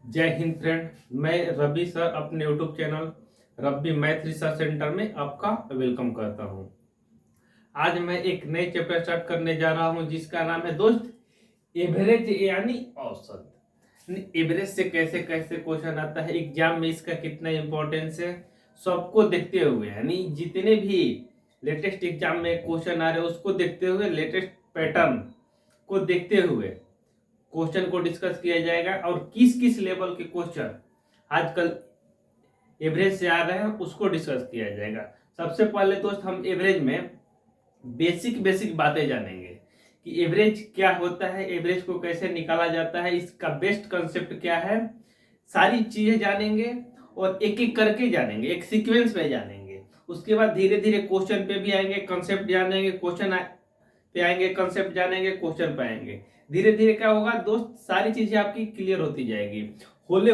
जय हिंद फ्रेंड। मैं रवि सर अपने YouTube channel Ravi math research centre में आपका वेलकम करता हूं। आज मैं एक नए चैप्टर स्टार्ट करने जा रहा हूं जिसका नाम है दोस्त एवरेज यानी औसत। एवरेज से कैसे कैसे क्वेश्चन आता है एग्जाम में, इसका कितना इंपॉर्टेंस है, सबको देखते हुए यानी जितने भी लेटेस्ट एग्जाम में क्वेश्चन आ रहे हैं उसको देखते हुए, लेटेस्ट पैटर्न को देखते हुए क्वेश्चन को डिस्कस किया जाएगा और किस किस लेवल के क्वेश्चन आजकल एवरेज से आ रहे हैं उसको डिस्कस किया जाएगा। सबसे पहले दोस्त हम एवरेज में बेसिक बेसिक बातें जानेंगे कि एवरेज क्या होता है, एवरेज को कैसे निकाला जाता है, इसका बेस्ट कंसेप्ट क्या है, सारी चीजें जानेंगे और एक एक करके जानेंगे, एक सीक्वेंस में जानेंगे। उसके बाद धीरे धीरे क्वेश्चन पे भी आएंगे, कंसेप्ट जानेंगे, क्वेश्चन पे आएंगे, कंसेप्ट जानेंगे, क्वेश्चन पे आएंगे। धीरे धीरे क्या होगा दोस्त, सारी चीजें आपकी क्लियर होती जाएगी। होले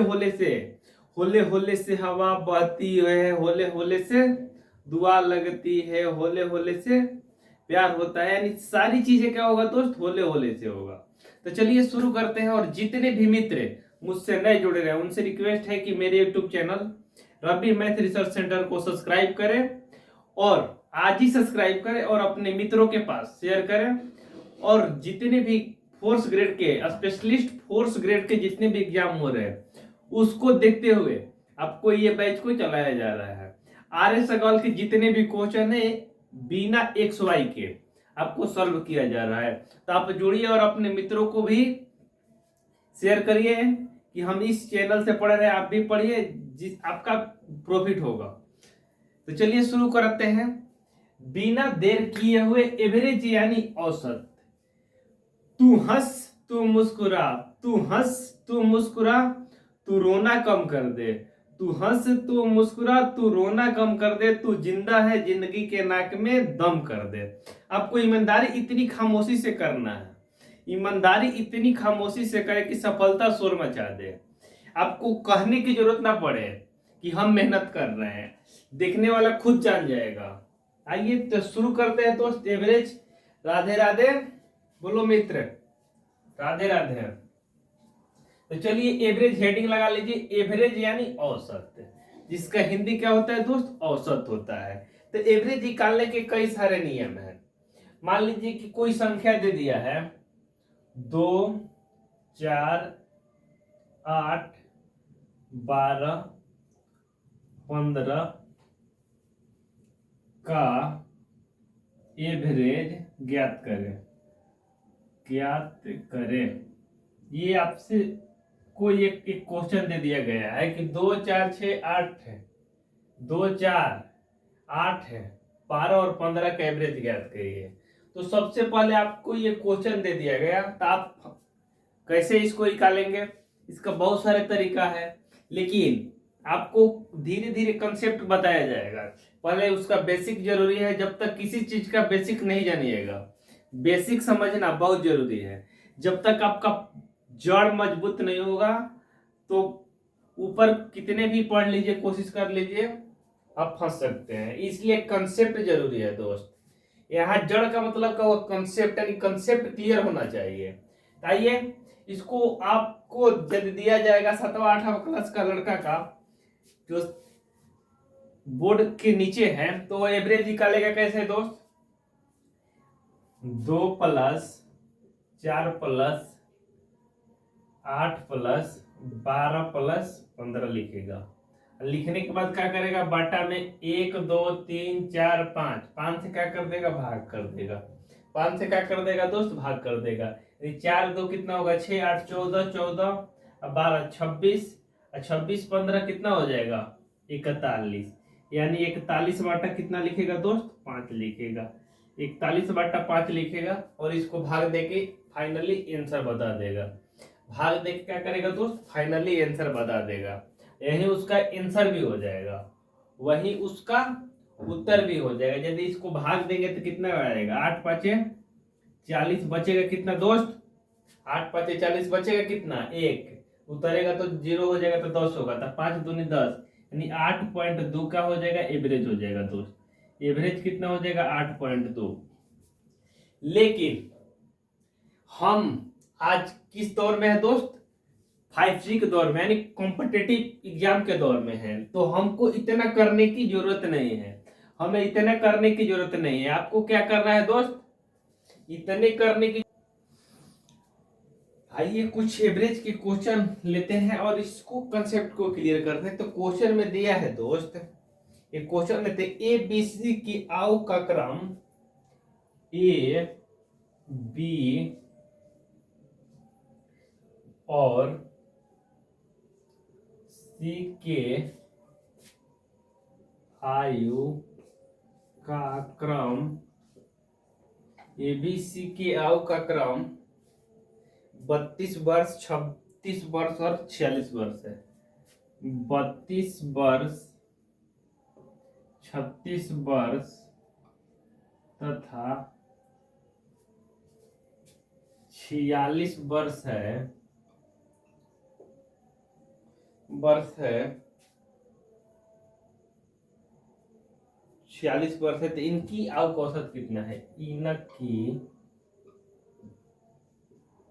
होले से हवा बहती है, होले होले से दुआ लगती है, होले होले से प्यार होता है, यानी सारी चीजें क्या होगा दोस्त, होले होले से होगा। तो चलिए शुरू करते हैं। और जितने भी मित्र मुझसे नए जुड़े रहे उनसे रिक्वेस्ट है कि मेरे YouTube channel Ravi math research centre को सब्सक्राइब करें और आज ही सब्सक्राइब करें और अपने मित्रों के पास शेयर करें। और जितने भी फोर्थ ग्रेड के स्पेशलिस्ट, फोर्थ ग्रेड के जितने भी एग्जाम हो रहे हैं उसको देखते हुए आपको ये बैच को चलाया जा रहा है। आर्य सवाल के जितने भी क्वेश्चन है बिना एक्स वाई के आपको सॉल्व किया जा रहा है। तो आप जुड़िए और अपने मित्रों को भी शेयर करिए कि हम इस चैनल से पढ़ रहे हैं, आप भी पढ़िए, जिस आपका प्रॉफिट होगा। तो चलिए शुरू करते हैं। बिना देर किए हुए एवरेज यानी औसत। तू हंस तू मुस्कुरा, तू हंस तू मुस्कुरा, तू रोना कम कर दे, तू हंस तू मुस्कुरा, तू रोना कम कर दे, तू जिंदा है जिंदगी के नाक में दम कर दे। आपको ईमानदारी इतनी खामोशी से करना है, ईमानदारी इतनी खामोशी से करे कि सफलता शोर मचा दे। आपको कहने की जरूरत ना पड़े कि हम मेहनत कर रहे हैं, देखने वाला खुद जान जाएगा। आइए तो शुरू करते हैं दोस्त। एवरेज, राधे राधे बोलो मित्र, राधे राधे। तो चलिए एवरेज हेडिंग लगा लीजिए। एवरेज यानी औसत, जिसका हिंदी क्या होता है दोस्त, औसत होता है। तो एवरेज निकालने के कई सारे नियम हैं। मान लीजिए कि कोई संख्या दे दिया है 2, 4, 8, 12, 15 का एवरेज ज्ञात करें, ज्ञात करें। ये आपसे कोई एक क्वेश्चन दे दिया गया है कि 2, 4, 6, 8 है, 2, 4, 8 है, 12 और 15 का एवरेज ज्ञात करिए। तो सबसे पहले आपको ये क्वेश्चन दे दिया गया, तो आप कैसे इसको निकालेंगे, इसका बहुत सारे तरीका है, लेकिन आपको धीरे धीरे कंसेप्ट बताया जाएगा। पहले उसका बेसिक जरूरी है, जब तक किसी चीज का बेसिक नहीं जानिएगा, बेसिक समझना बहुत जरूरी है। जब तक आपका जड़ मजबूत नहीं होगा तो ऊपर कितने भी पढ़ लीजिए, कोशिश कर लीजिए, आप फंस सकते हैं। इसलिए कंसेप्ट जरूरी है दोस्त। यहाँ जड़ का मतलब का वो कंसेप्ट, यानी कंसेप्ट क्लियर होना चाहिए। आइए इसको आपको जब दिया जाएगा 7वां 8वां क्लास का लड़का का जो बोर्ड के नीचे है, तो वो एवरेज निकालेगा कैसे दोस्त, 2 + 4 + 8 + 12 + 15 लिखेगा। लिखने के बाद क्या करेगा, बाटा में 1 2 3 4 5, 5 से क्या कर देगा, भाग कर देगा। 5 से क्या कर देगा दोस्त, भाग कर देगा। 4 2 कितना होगा, 6 8 14, 14 12 26, 26 15 कितना हो जाएगा, 41। यानी 41 बाटा कितना लिखेगा दोस्त, 5 लिखेगा। 41 बाटा 5 लिखेगा और इसको भाग देके फाइनली आंसर बता देगा। भाग देके क्या करेगा दोस्त, फाइनली आंसर बता देगा। यही उसका आंसर भी हो जाएगा, वही उसका उत्तर भी हो जाएगा। यदि इसको भाग देंगे तो कितना आएगा, 8 5 40 बचेगा कितना दोस्त, 8 5 40 बचेगा कितना, 1 उतरेगा तो 0 हो जाएगा, तो 10 होगा, तो 5 दूनी 10, यानी 8.2 का हो जाएगा, एवरेज हो जाएगा दोस्त। एवरेज कितना हो जाएगा, 8.2। लेकिन हम आज किस दौर में है दोस्त, 5G के दौर में यानी कॉम्पिटिटिव एग्जाम के दौर में है, तो हमको इतना करने की जरूरत नहीं है। हमें इतना करने की जरूरत नहीं है। आपको क्या करना है दोस्त, इतने करने की। आइए कुछ एवरेज के क्वेश्चन लेते हैं और इसको कंसेप्ट को क्लियर करते हैं। तो क्वेश्चन में दिया है दोस्त, एक क्वेश्चन लेते हैं, ए बी सी की आव का क्रम ए बी और सी के आयु का क्रम, ए बी सी के आयु का क्रम 32 वर्ष, 36 वर्ष और 46 वर्ष है। 32 वर्ष, 36 वर्ष तथा 46 वर्ष है, वर्ष है 46 वर्ष है। तो इनकी आयु का औसत कितना है, इनकी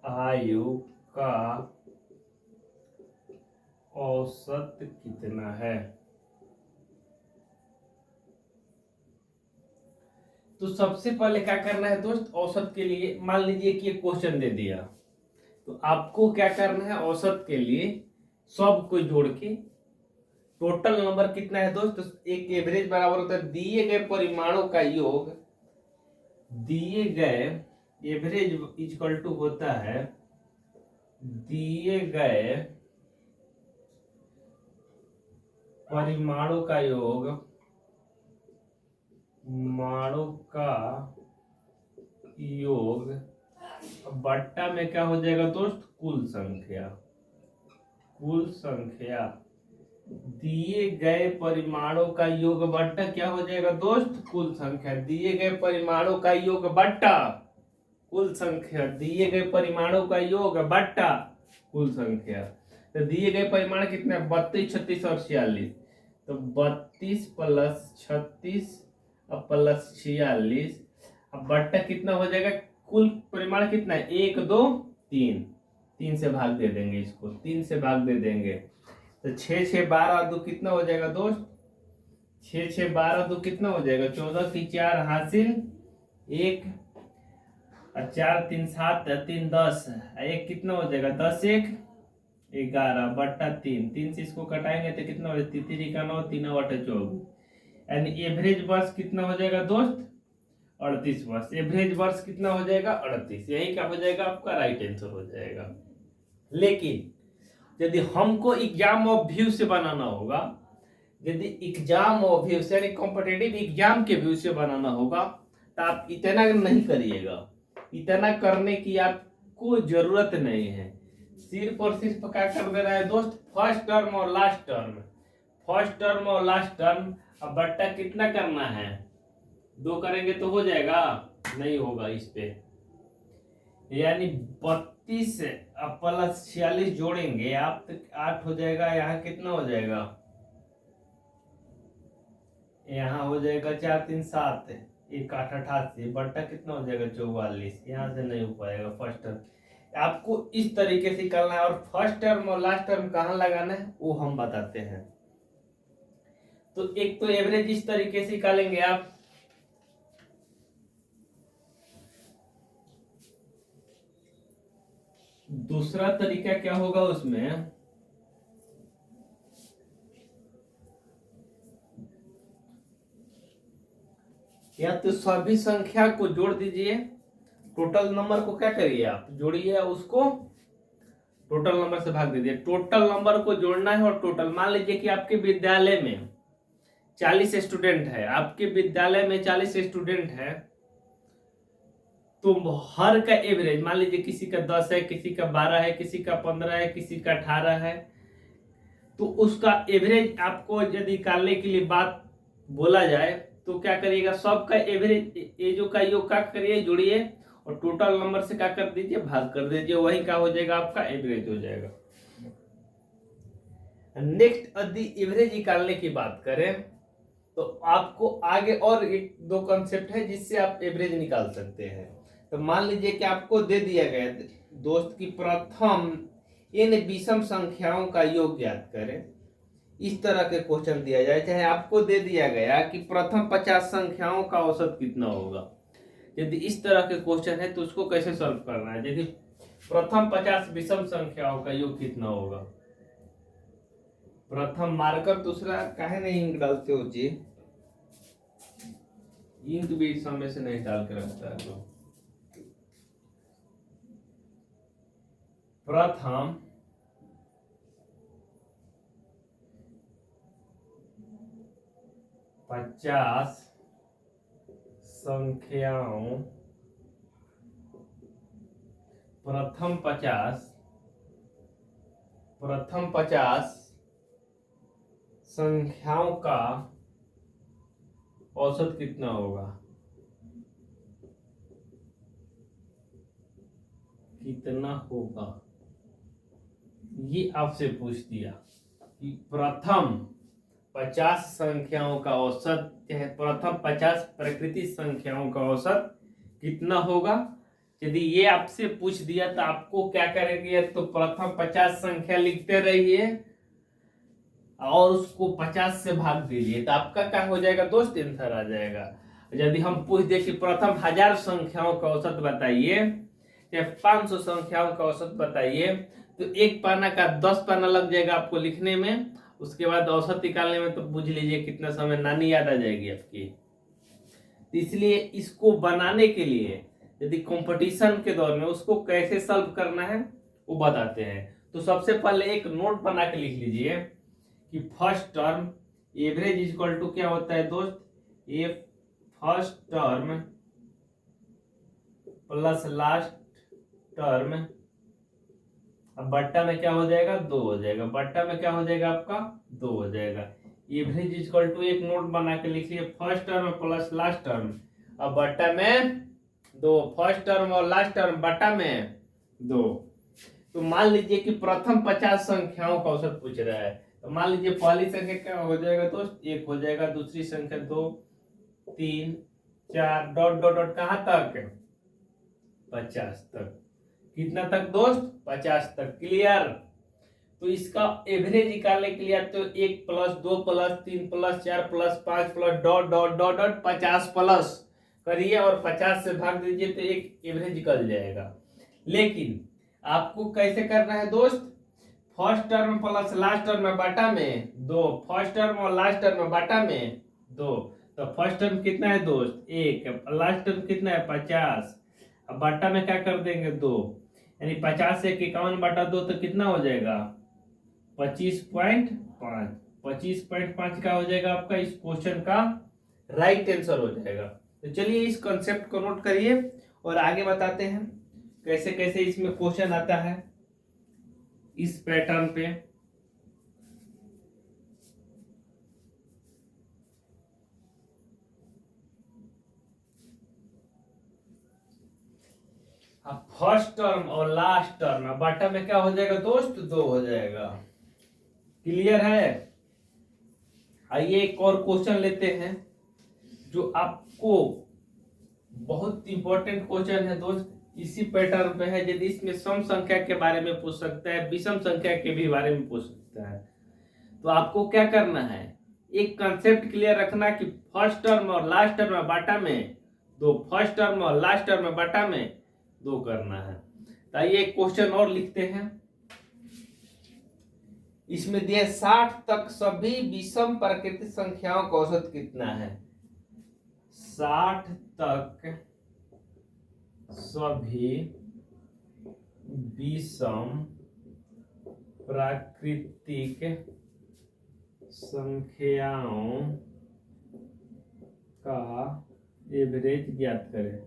आयु का औसत कितना है। तो सबसे पहले क्या करना है दोस्त, औसत के लिए मान लीजिए कि एक क्वेश्चन दे दिया, तो आपको क्या करना है, औसत के लिए सब को जोड़ के टोटल नंबर कितना है दोस्त, तो एक एवरेज बराबर होता है दिए गए परिमाणों का योग, दिए गए एवरेज इक्वल टू होता है दिए गए परिमाणों का योग, माणों का योग बट्टा में क्या हो जाएगा दोस्त, कुल संख्या। कुल संख्या दिए गए परिमाणों का योग बट्टा क्या हो जाएगा दोस्त, कुल संख्या। दिए गए परिमाणों का योग बट्टा कुल संख्या, दिए गए परिमाणों का योग बट्टा कुल संख्या। तो दिए गए परिमाण कितने, 32, 36 और 46। तो 32 प्लस 36 अब प्लस 46, अब बट्टा कितना हो जाएगा, कुल परिमाण कितना है, 1 2 3, 3 से भाग दे देंगे, इसको 3 से भाग दे देंगे। तो 6 6 12 2 कितना हो जाएगा दोस्त, 6 6 12 2 कितना हो जाएगा, 14 की 4 हासिल 1 और 4 3 7 3 10, एक कितना हो जाएगा, 10 1 11 बट्टा 3, 3 से इसको कटाएंगे तो कितना हो जाएगा, 3 का 9, 3 8 24, यानी एवरेज वर्ष कितना हो जाएगा दोस्त, 38 वर्ष। एवरेज वर्ष कितना हो जाएगा, 38। यही क्या हो जाएगा आपका राइट आंसर हो जाएगा। लेकिन यदि हमको एग्जाम ऑफ व्यू से बनाना होगा, यदि एग्जाम ऑफ व्यू से यानी कॉम्पिटिटिव एग्जाम के व्यू से बनाना होगा, तो आप इतना नहीं करिएगा, इतना करने की आपको जरूरत नहीं है। सिर्फ और सिर्फ क्या कर देना है दोस्त, फर्स्ट टर्म और लास्ट टर्म, फर्स्ट टर्म और लास्ट टर्म। अब बट्टा कितना करना है, 2 करेंगे तो हो जाएगा, नहीं होगा इस पे, यानी 32 प्लस 46 जोड़ेंगे आप तो 8 हो जाएगा, यहाँ कितना हो जाएगा, यहाँ हो जाएगा 4 3 7 1 8 88, बट्टा कितना हो जाएगा 44, यहाँ से नहीं हो पाएगा फर्स्ट टर्म। आपको इस तरीके से करना है, और फर्स्ट टर्म और लास्ट टर्म कहाँ लगाना है वो हम बताते हैं। तो एक तो एवरेज इस तरीके से निकालेंगे आप, दूसरा तरीका क्या होगा उसमें, या तो सभी संख्या को जोड़ दीजिए, टोटल नंबर को क्या करिए आप जोड़िए, उसको टोटल नंबर से भाग दीजिए। टोटल नंबर को जोड़ना है, और टोटल मान लीजिए कि आपके विद्यालय में 40 स्टूडेंट है, आपके विद्यालय में 40 स्टूडेंट है, तो हर का एवरेज मान लीजिए किसी का 10 है, किसी का 12 है, किसी का 15 है, किसी का 18 है, तो उसका एवरेज आपको यदि निकालने के लिए बात बोला जाए तो क्या करिएगा, सबका एवरेज ये जो का योग का करिए जोड़िए, और टोटल नंबर से क्या कर दीजिए, भाग कर दीजिए, वही क्या हो जाएगा आपका एवरेज हो जाएगा। नेक्स्ट यदि एवरेज निकालने की बात करें तो आपको आगे और एक दो कंसेप्ट है जिससे आप एवरेज निकाल सकते हैं। तो मान लीजिए कि आपको दे दिया गया दोस्त की प्रथम इन विषम संख्याओं का योग ज्ञात करें। इस तरह के क्वेश्चन दिया जाए, चाहे आपको दे दिया गया कि प्रथम 50 संख्याओं का औसत कितना होगा। यदि इस तरह के क्वेश्चन है तो उसको कैसे सॉल्व करना है। यदि प्रथम 50 विषम संख्याओं का योग कितना होगा। प्रथम मार्कर दूसरा काहे नहीं इंक डालते हो जी, इंक भी समय से नहीं डाल के रखता है तो। प्रथम 50 संख्याओं, प्रथम 50 संख्याओं का औसत कितना होगा। कितना होगा ये आपसे पूछ दिया कि प्रथम 50 संख्याओं का औसत, चाहे प्रथम 50 प्राकृतिक संख्याओं का औसत कितना होगा। यदि ये आपसे पूछ दिया तो आपको क्या करेंगे, तो प्रथम 50 संख्या लिखते रहिए और उसको 50 से भाग दीजिए तो आपका क्या हो जाएगा दोस्त, आंसर आ जाएगा। यदि हम पूछ दे कि प्रथम 1000 संख्याओं का औसत बताइए या 500 संख्याओं का औसत बताइए, तो एक पाना का 10 पाना लग जाएगा आपको लिखने में। उसके बाद औसत निकालने में तो बुझ लीजिए कितना समय, नानी याद आ जाएगी आपकी। तो इसलिए इसको बनाने के लिए यदि कंपटीशन के दौर में उसको कैसे सॉल्व करना है वो बताते हैं। तो सबसे पहले एक नोट बना के लिख लीजिए कि first term average is equal to क्या होता है दोस्त, ये first term plus last term, अब बट्टा में क्या हो जाएगा 2 हो जाएगा, बट्टा में क्या हो जाएगा आपका 2 हो जाएगा। एवरेज इज इक्वल टू एक नोट बना के लिखिए first term plus last term, अब बट्टा में 2, फर्स्ट टर्म और लास्ट टर्म बट्टा में 2। तो मान लीजिए कि प्रथम 50 संख्याओं का औसत पूछ रहा है, तो मान लीजिए पहली संख्या क्या हो जाएगा दोस्त 1 हो जाएगा, दूसरी संख्या 2 3 4 डॉट डॉट डॉट कहां तक 50 तक। कितना तक दोस्त 50 तक, क्लियर। तो इसका एवरेज निकालने के लिए तो 1 plus 2 plus 3 plus 4 plus 5 plus dot dot dot dot 50 plus करिए और 50 से भाग दीजिए तो एक एवरेज निकल जाएगा। लेकिन आपको कैसे करना है दोस्त, first term plus last term में बटा में 2, फर्स्ट टर्म और लास्ट टर्म में बटा में 2। तो फर्स्ट टर्म कितना है दोस्त 1, लास्ट टर्म कितना है 50, अब बटा में क्या कर देंगे 2, यानी 50 से 51 बटा 2 तो कितना हो जाएगा 25.5। 25.5 का हो जाएगा आपका इस क्वेश्चन का राइट आंसर हो जाएगा। तो चलिए इस कॉन्सेप्ट को नोट करिए और आगे बताते हैं कैसे कैसे इसमें क्वेश्चन आता है इस पैटर्न पे। अब फर्स्ट टर्म और लास्ट टर्म बटा में क्या हो जाएगा दोस्त 2 हो जाएगा, क्लियर है। आइए एक और क्वेश्चन लेते हैं जो आपको बहुत इंपॉर्टेंट क्वेश्चन है दोस्त, इसी पैटर्न पे है। यदि इसमें सम संख्या के बारे में पूछ सकता है, विषम संख्या के भी बारे में पूछ सकता है, तो आपको क्या करना है, एक कंसेप्ट क्लियर रखना कि फर्स्ट टर्म और लास्ट टर्म में बटा में 2, फर्स्ट टर्म और लास्ट टर्म में बटा में 2 करना है। तो आइए एक क्वेश्चन और लिखते हैं। इसमें दिया 60 तक सभी विषम प्राकृतिक संख्याओं का औसत कितना है। 60 तक सभी विषम प्राकृतिक संख्याओं का एवरेज ज्ञात करें।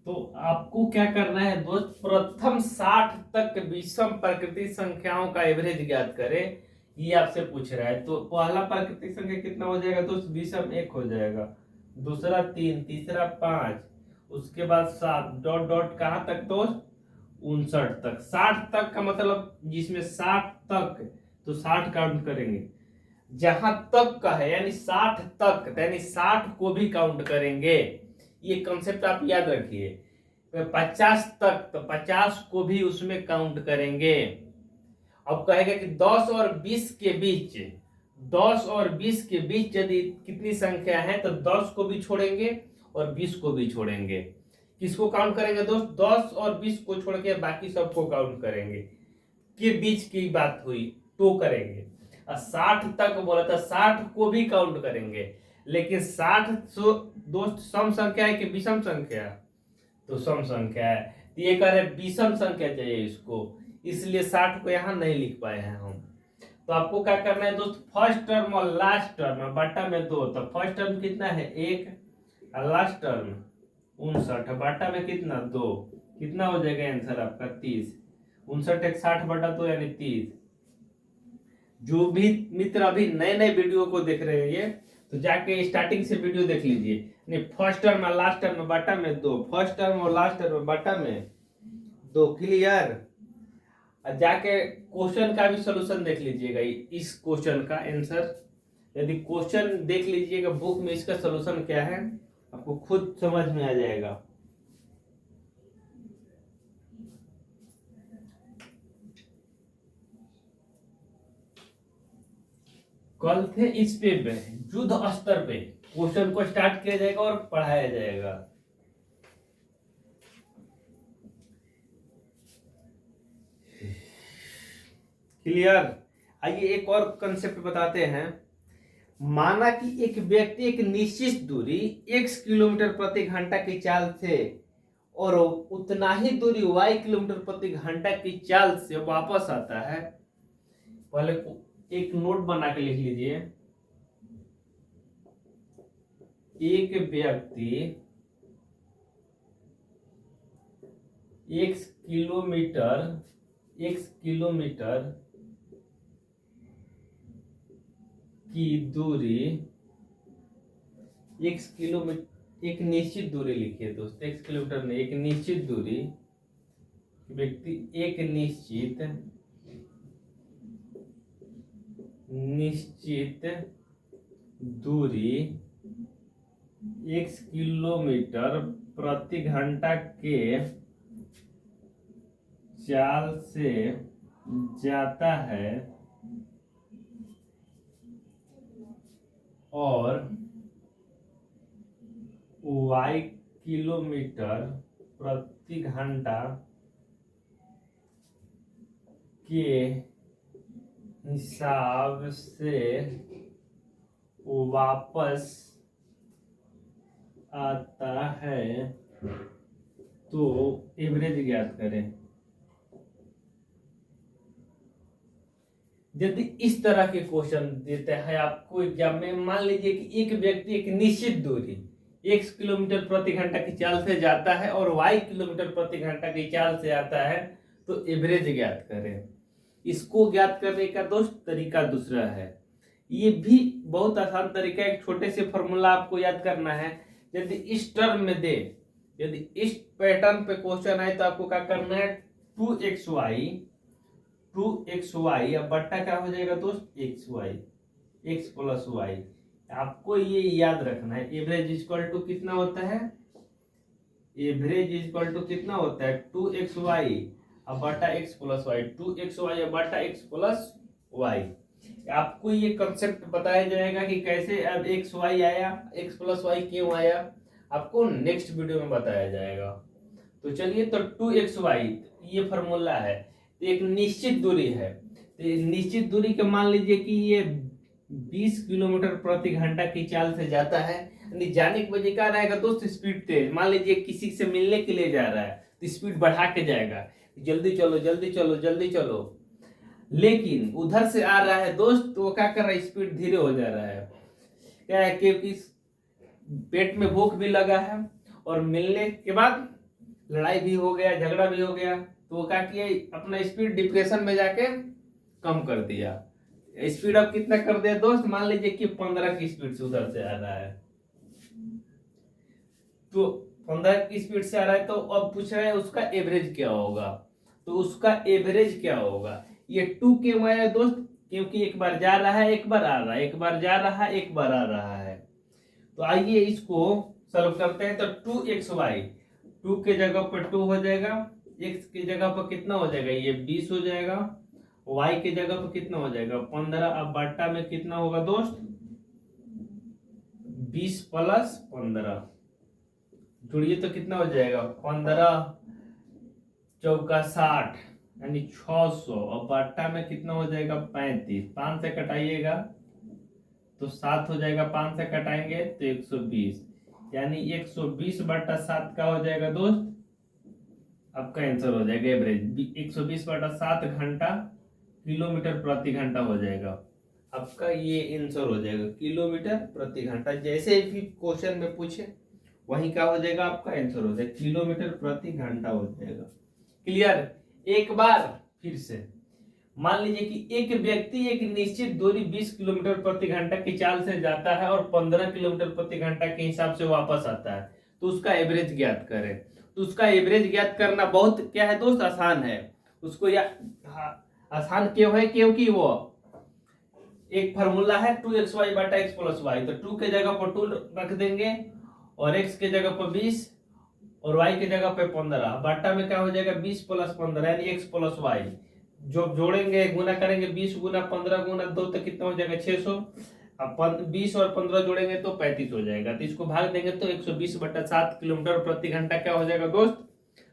तो आपको क्या करना है दोस्त, प्रथम 60 तक विषम प्राकृतिक संख्याओं का एवरेज ज्ञात करें, ये आपसे पूछ रहा है। तो पहला प्राकृतिक संख्या कितना हो जाएगा दोस्त, विषम 1 हो जाएगा, दूसरा 3, तीसरा 5, उसके बाद 7 डॉट डॉट कहां तक दोस्त 59 तक। 60 तक का मतलब जिसमें 60 तक तो 60 काउंट करेंगे, जहां तक का है यानी 60 तक यानी 60 को भी काउंट करेंगे। ये कंसेप्ट आप याद रखिए। 50 तक, तो 50 को भी उसमें काउंट करेंगे। अब कहेगा कि 10 और 20 के बीच, 10 और 20 के बीच यदि कितनी संख्या है तो 10 को भी छोड़ेंगे और 20 को भी छोड़ेंगे। किसको काउंट करेंगे दोस्त? 10 और 20 को छोड़ के बाकी सबको काउंट करेंगे। के बीच की बात हुई तो करेंगे। और 60 तक बोला था, 60 को भी काउंट करेंगे। लेकिन 60 दोस्त सम संख्या है कि विषम संख्या? तो सम संख्या है। तो ये कह रहे विषम संख्या चाहिए इसको, इसलिए 60 को यहाँ नहीं लिख पाए हैं हम। तो आपको क्या करना है दोस्त? फर्स्ट टर्म और लास्ट टर्म बटा में 2। तो फर्स्ट टर्म कितना है? 1, और लास्ट टर्म 59 बटा में कितना? 2। कितना हो जाएगा आंसर आपका? 30। 59 एक 60 बटा 2 यानी 30। जो भी मित्र अभी नए नए वीडियो को देख रहे हैं तो जाके स्टार्टिंग से वीडियो देख लीजिए। फर्स्ट टर्म और लास्ट टर्म बटा में 2, फर्स्ट टर्म और लास्ट टर्म बटा में 2। क्लियर? जाके क्वेश्चन का भी सॉल्यूशन देख लीजिएगा, इस क्वेश्चन का आंसर। यदि क्वेश्चन देख लीजिएगा बुक में, इसका सॉल्यूशन क्या है आपको खुद समझ में आ जाएगा। कल थे इस पे युद्ध स्तर पे क्वेश्चन को स्टार्ट किया जाएगा और पढ़ाया जाएगा। क्लियर? आइए एक और कंसेप्ट बताते हैं। माना कि एक व्यक्ति एक निश्चित दूरी x किलोमीटर प्रति घंटा की चाल से और उतना ही दूरी y किलोमीटर प्रति घंटा की चाल से वापस आता है। पहले एक नोट बना के लिख लीजिए। एक व्यक्ति x किलोमीटर की दूरी, x किलोमीटर, एक निश्चित दूरी लिखिए दोस्त, x किलोमीटर में एक निश्चित दूरी, व्यक्ति एक निश्चित दूरी x किलोमीटर प्रति घंटा के चाल से जाता है और y किलोमीटर प्रति घंटा के हिसाब से वापस आता है, तो एवरेज ज्ञात करें। यदि इस तरह के क्वेश्चन देता है आपको एग्जाम में, मान लीजिए कि एक व्यक्ति एक निश्चित दूरी x किलोमीटर प्रति घंटा की चाल से जाता है और y किलोमीटर प्रति घंटा की चाल से आता है, तो एवरेज ज्ञात करें। इसको ज्ञात करने का दोस्त तरीका दूसरा है। ये भी बहुत आसान तरीका है। एक छोटे से फॉर्मूला आपको याद करना है। यदि इस टर्म में दे, यदि इस पैटर्न पे क्वेश्चन आए तो आपको क्या करना है? 2xy अब बट्टा क्या हो जाएगा दोस्त? xy, x plus y। आपको ये याद रखना है। एवरेज इक्वल टू कितना होता है? एवरेज इक्वल टू कितना होता है? 2xy अब बटा x प्लस y, 2xy अब बटा x प्लस y। आपको ये कंसेप्ट बताया जाएगा कि कैसे अब xy आया, x प्लस y क्यों आया, आपको नेक्स्ट वीडियो में बताया जाएगा। तो चलिए, तो 2xy ये फॉर्मूला है। तो एक निश्चित दूरी है, तो निश्चित दूरी के मान लीजिए कि ये 20 किलोमीटर प्रति घंटा की चाल से जाता है। यानी जाने की वजह क्या रहेगा दोस्त? स्पीड तेज। मान लीजिए किसी से मिलने के लिए जा रहा है तो स्पीड बढ़ा के जाएगा, जल्दी चलो जल्दी चलो जल्दी चलो। लेकिन उधर से आ रहा है दोस्त, तो वो क्या कर रहा है? स्पीड धीरे हो जा रहा है। क्या है? क्योंकि पेट में भूख भी लगा है और मिलने के बाद लड़ाई भी हो गया, झगड़ा भी हो गया, तो वो क्या किया? अपना स्पीड डिप्रेशन में जाके कम कर दिया। स्पीड अब कितना कर दिया दोस्त? मान लीजिए कि 15 की स्पीड से उधर से आ रहा है, तो 15 की स्पीड से आ रहा है, तो अब पूछ रहा है उसका एवरेज क्या होगा। तो उसका एवरेज क्या होगा? ये 2 क्यों आया दोस्त? क्योंकि एक बार जा रहा है, एक बार आ रहा है, एक बार जा रहा है, एक बार आ रहा है। तो आइए इसको सॉल्व करते हैं। तो 2xy 2 के जगह पर 2 हो जाएगा, x की जगह पर कितना हो जाएगा, ये 20 हो जाएगा, y की जगह पर कितना हो जाएगा 15। अब बट्टा में कितना होगा दोस्त, 20 प्लस 15, जुड़िए तो कितना हो जाएगा 15 चौका 60 यानी 600। और बट्टा में कितना हो जाएगा 35, 5 से कटाइएगा तो 7 हो जाएगा, 5 से कटाएंगे तो 120, यानी 120 बटा 7 का हो जाएगा दोस्त, आपका आंसर हो जाएगा एवरेज 120 बटा 7 घंटा किलोमीटर प्रति घंटा हो जाएगा आपका, ये आंसर हो जाएगा किलोमीटर प्रति घंटा। जैसे भी क्वेश्चन में पूछे वही क्या हो जाएगा, आपका आंसर हो जाएगा किलोमीटर प्रति घंटा हो जाएगा। क्लियर। एक बार फिर से मान लीजिए कि एक व्यक्ति एक निश्चित दूरी 20 किलोमीटर प्रति घंटा की चाल से जाता है और 15 किलोमीटर प्रति घंटा के हिसाब से वापस आता है, तो उसका एवरेज ज्ञात करें। तो उसका एवरेज ज्ञात करना बहुत क्या है दोस्त, आसान है। उसको आसान क्यों है, क्योंकि वो एक फार्मूला है 2xy बटा x प्लस y, तो 2 के जगह पर 2 रख देंगे और x के जगह पर 20 और y के जगह पे 15, बट्टा में क्या हो जाएगा 20 प्लस 15 यानी x प्लस y। जो जोड़ेंगे गुना करेंगे 20 गुना 15 गुना 2 तो कितना हो जाएगा 600। अब 20 और 15 जोड़ेंगे तो 35 हो जाएगा, तो इसको भाग देंगे तो 120 बटा 7 किलोमीटर प्रति घंटा क्या हो जाएगा दोस्त,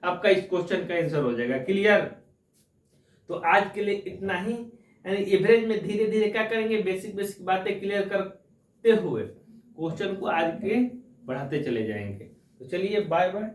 आपका इस क्वेश्चन का आंसर हो जाएगा। क्लियर। तो आज के लिए इतना ही, यानी एवरेज में धीरे धीरे क्या करेंगे, बेसिक बेसिक बातें क्लियर करते हुए क्वेश्चन को आज के बढ़ाते चले जाएंगे। तो चलिए बाय बाय।